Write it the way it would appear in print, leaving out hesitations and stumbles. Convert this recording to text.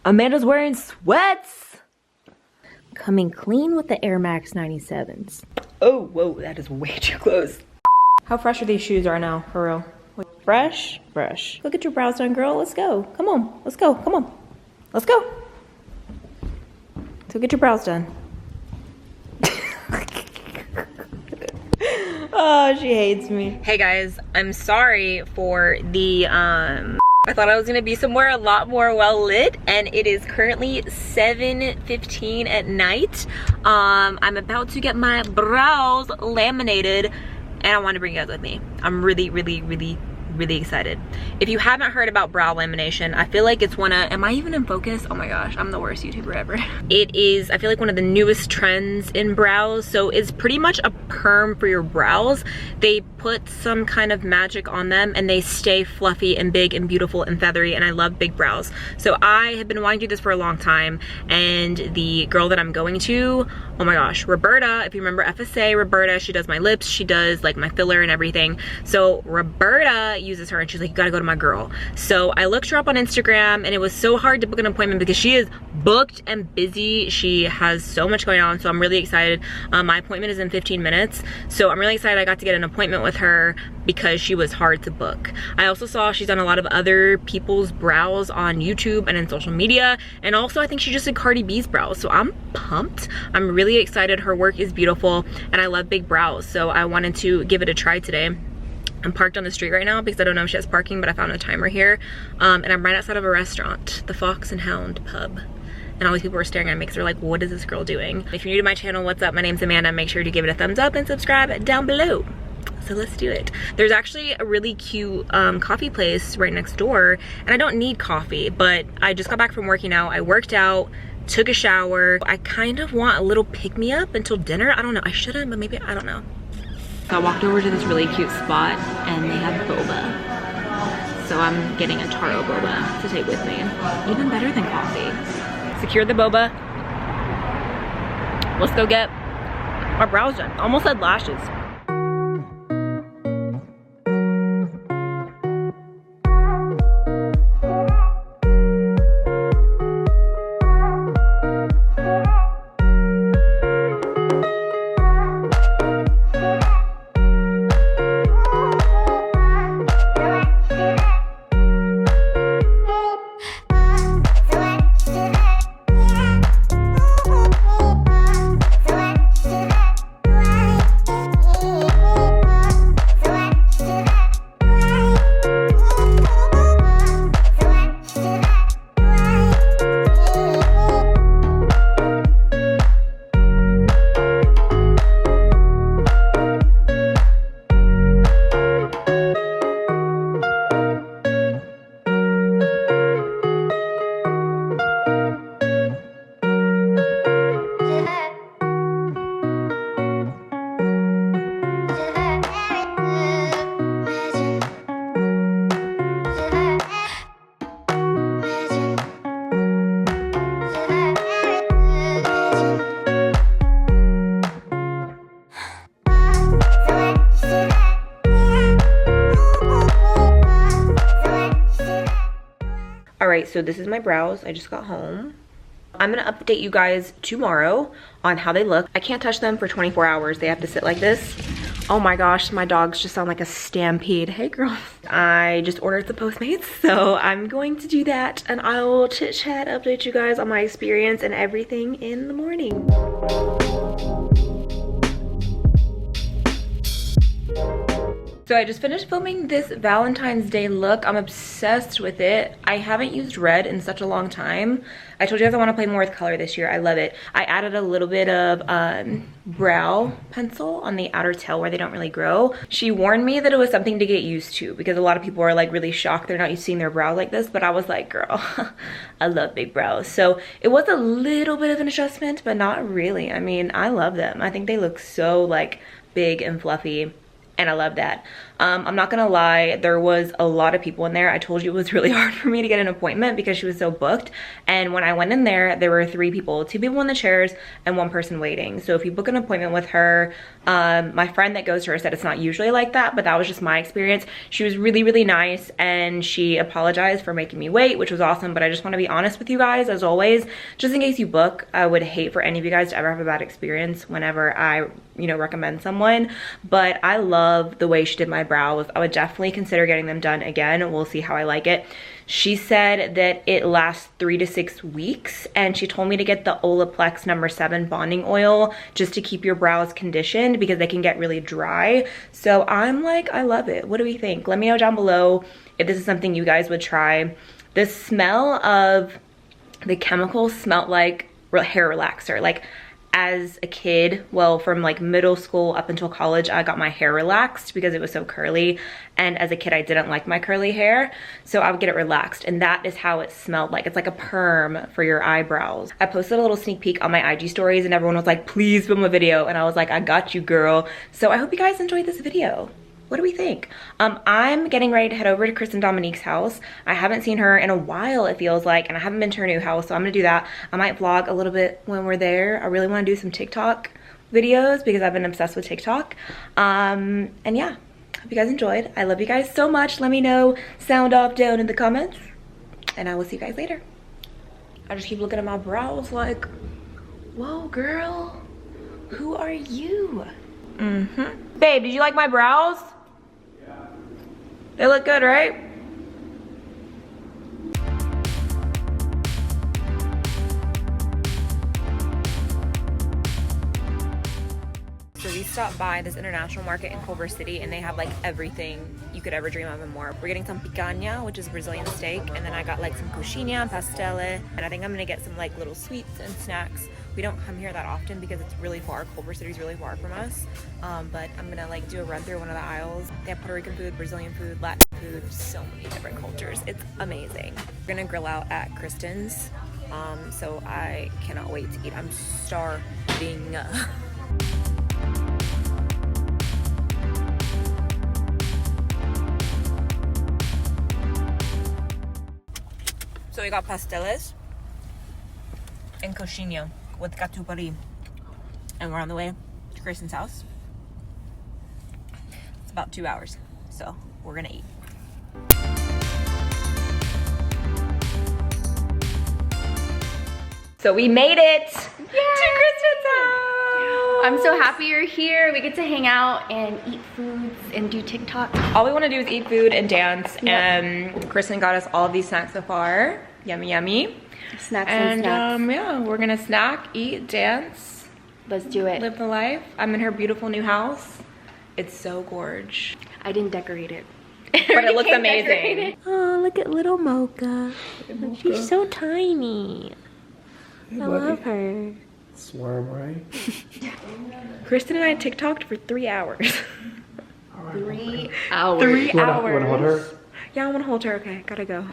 Amanda's wearing sweats. Coming clean with the Air Max 97s. Oh, whoa, that is way too close. How fresh are these shoes right now, for real? Fresh, fresh. Look at your brows done, girl. Let's go. Come on, let's go, come on. Let's go. So get your brows done. Oh, she hates me. Hey guys, I'm sorry for the, I thought I was gonna be somewhere a lot more well lit, and it is currently 7:15 at night. I'm about to get my brows laminated, and I want to bring you guys with me. I'm really excited. If you haven't heard about brow lamination, I feel like it's one of, am I even in focus? Oh my gosh, I'm the worst YouTuber ever. It is, I feel like, one of the newest trends in brows. So it's pretty much a perm for your brows. They put some kind of magic on them and they stay fluffy and big and beautiful and feathery, and I love big brows. So I have been wanting to do this for a long time, and the girl that I'm going to, oh my gosh, Roberta, if you remember FSA, Roberta, she does my lips, she does like my filler and everything. So Roberta uses her, and she's like, you gotta go to my girl. So I looked her up on Instagram, and it was so hard to book an appointment because she is booked and busy. She has so much going on, so I'm really excited. My appointment is in 15 minutes, so I'm really excited I got to get an appointment with her because she was hard to book. I also saw she's done a lot of other people's brows on YouTube and in social media, and also I think she just did Cardi B's brows, so I'm pumped. I'm really excited. Her work is beautiful, and I love big brows, so I wanted to give it a try today. I'm parked on the street right now because I don't know if she has parking, but I found a timer here. And I'm right outside of a restaurant, the Fox and Hound pub. And all these people are staring at me because they're like, what is this girl doing? If you're new to my channel, what's up? My name's Amanda. Make sure to give it a thumbs up and subscribe down below. So let's do it. There's actually a really cute coffee place right next door, and I don't need coffee, but I just got back from working out. I worked out, took a shower. I kind of want a little pick-me-up until dinner. I don't know, I shouldn't, but maybe, I don't know. So I walked over to this really cute spot, and they have boba. So I'm getting a taro boba to take with me. Even better than coffee. Secure the boba. Let's go get our brows done. Almost had lashes. Alright, so this is my brows. I just got home. I'm gonna update you guys tomorrow on how they look. I can't touch them for 24 hours. They have to sit like this. Oh my gosh, my dogs just sound like a stampede. Hey girls. I just ordered the Postmates, so I'm going to do that, and I will chit chat, update you guys on my experience and everything in the morning. So I just finished filming this Valentine's Day look. I'm obsessed with it. I haven't used red in such a long time. I told you guys I want to play more with color this year. I love it. I added a little bit of brow pencil on the outer tail where they don't really grow. She warned me that it was something to get used to because a lot of people are like really shocked they're not used to seeing their brows like this, but I was like, girl, I love big brows. So it was a little bit of an adjustment, but not really. I mean, I love them. I think they look so like big and fluffy, and I love that. I'm not gonna lie, there was a lot of people in there. I told you it was really hard for me to get an appointment because she was so booked. And when I went in there were 3 people, 2 people in the chairs and 1 person waiting. So if you book an appointment with her, my friend that goes to her said it's not usually like that, but that was just my experience. She was really, really nice, and she apologized for making me wait, which was awesome. But I just want to be honest with you guys, as always, just in case you book, I would hate for any of you guys to ever have a bad experience whenever I, you know, recommend someone. But I love the way she did my brows. I would definitely consider getting them done again. We'll see how I like it. She said that it lasts 3 to 6 weeks, and she told me to get the Olaplex No. 7 bonding oil just to keep your brows conditioned because they can get really dry. So I'm like, I love it. What do we think? Let me know down below if this is something you guys would try. The smell of the chemical smelled like hair relaxer. Like, as a kid, well, from like middle school up until college, I got my hair relaxed because it was so curly. And as a kid, I didn't like my curly hair, so I would get it relaxed. And that is how it smelled like. It's like a perm for your eyebrows. I posted a little sneak peek on my IG stories and everyone was like, please film a video. And I was like, I got you, girl. So I hope you guys enjoyed this video. What do we think? I'm getting ready to head over to Chris and Dominique's house. I haven't seen her in a while, it feels like, and I haven't been to her new house, so I'm gonna do that. I might vlog a little bit when we're there. I really wanna do some TikTok videos because I've been obsessed with TikTok. And yeah, hope you guys enjoyed. I love you guys so much. Let me know, sound off down in the comments, and I will see you guys later. I just keep looking at my brows like, whoa, girl, who are you? Babe, did you like my brows? They look good, right? So we stopped by this international market in Culver City, and they have like everything you could ever dream of and more. We're getting some picanha, which is Brazilian steak, and then I got like some coxinha, pastele, and I think I'm gonna get some like little sweets and snacks. We don't come here that often because it's really far. Culver City's really far from us. But I'm gonna like do a run through one of the aisles. They have Puerto Rican food, Brazilian food, Latin food, so many different cultures. It's amazing. We're gonna grill out at Kristen's. So I cannot wait to eat. I'm starving. So we got pasteles and coxinha with catupiry, and we're on the way to Kristen's house. It's about 2 hours, so we're gonna eat. So we made it to Kristen's house. I'm so happy you're here. We get to hang out and eat foods and do TikTok. All we want to do is eat food and dance. Yep. And Kristen got us all of these snacks so far. Yummy, yummy. Snacks and snacks. Yeah, we're gonna snack, eat, dance. Let's do it. Live the life. I'm in her beautiful new house. It's so gorge. I didn't decorate it. But it looks amazing. Decorated. Oh, look at little Mocha. She's so tiny. Hey, I love her. Swarm, right? Kristen and I TikToked for 3 hours. All right, 3 hours. 3 hours. Wanna hold her? Yeah, I wanna hold her. Okay, gotta go.